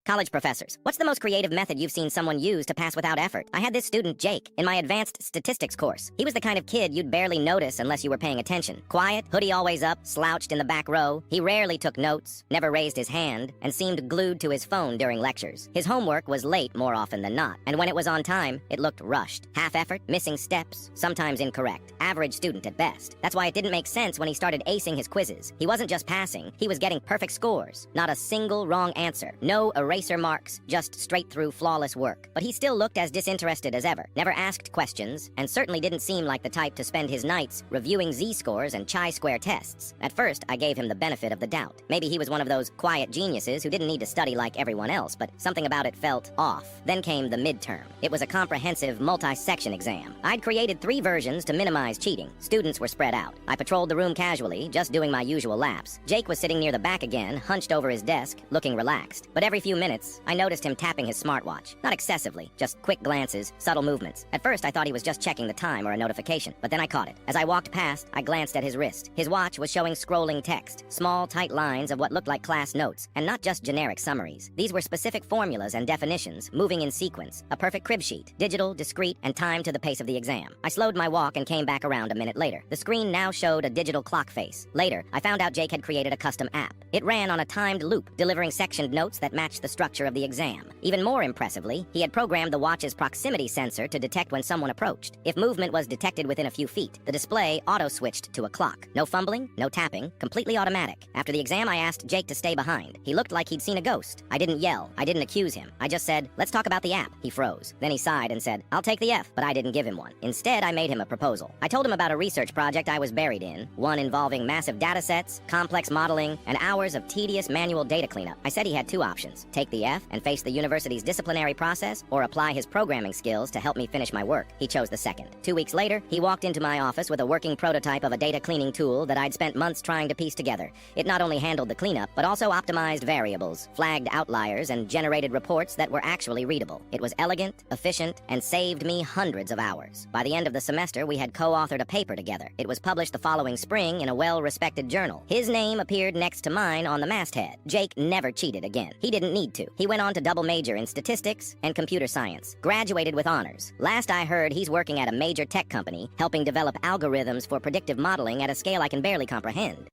College professors, what's the most creative method you've seen someone use to pass without effort? I had this student, Jake, in my advanced statistics course. He was the kind of kid you'd barely notice unless you were paying attention. Quiet, hoodie always up, slouched in the back row. He rarely took notes, never raised his hand, and seemed glued to his phone during lectures. His homework was late more often than not, and when it was on time, it looked rushed. Half effort, missing steps, sometimes incorrect. Average student at best. That's why it didn't make sense when he started acing his quizzes. He wasn't just passing, he was getting perfect scores. Not a single wrong answer. No eraser marks, just straight through flawless work. But he still looked as disinterested as ever, never asked questions, and certainly didn't seem like the type to spend his nights reviewing z-scores and chi-square tests. At first, I gave him the benefit of the doubt. Maybe he was one of those quiet geniuses who didn't need to study like everyone else, but something about it felt off. Then came the midterm. It was a comprehensive multi-section exam. I'd created 3 versions to minimize cheating. Students were spread out. I patrolled the room casually, just doing my usual laps. Jake was sitting near the back again, hunched over his desk, looking relaxed. But every few minutes, I noticed him tapping his smartwatch. Not excessively, just quick glances, subtle movements. At first, I thought he was just checking the time or a notification, but then I caught it. As I walked past, I glanced at his wrist. His watch was showing scrolling text, small, tight lines of what looked like class notes, and not just generic summaries. These were specific formulas and definitions, moving in sequence, a perfect crib sheet, digital, discrete, and timed to the pace of the exam. I slowed my walk and came back around a minute later. The screen now showed a digital clock face. Later, I found out Jake had created a custom app. It ran on a timed loop, delivering sectioned notes that matched the structure of the exam. Even more impressively, he had programmed the watch's proximity sensor to detect when someone approached. If movement was detected within a few feet, the display auto-switched to a clock. No fumbling, no tapping, completely automatic. After the exam, I asked Jake to stay behind. He looked like he'd seen a ghost. I didn't yell. I didn't accuse him. I just said, "Let's talk about the app." He froze. Then he sighed and said, "I'll take the F," but I didn't give him one. Instead, I made him a proposal. I told him about a research project I was buried in, one involving massive data sets, complex modeling, and hours of tedious manual data cleanup. I said he had 2 options: take the F and face the university's disciplinary process, or apply his programming skills to help me finish my work. He chose the second. 2 weeks later, he walked into my office with a working prototype of a data cleaning tool that I'd spent months trying to piece together. It not only handled the cleanup, but also optimized variables, flagged outliers, and generated reports that were actually readable. It was elegant, efficient, and saved me hundreds of hours. By the end of the semester, we had co-authored a paper together. It was published the following spring in a well-respected journal. His name appeared next to mine on the masthead. Jake never cheated again. He didn't need to. He went on to double major in statistics and computer science. Graduated with honors. Last I heard, he's working at a major tech company, helping develop algorithms for predictive modeling at a scale I can barely comprehend.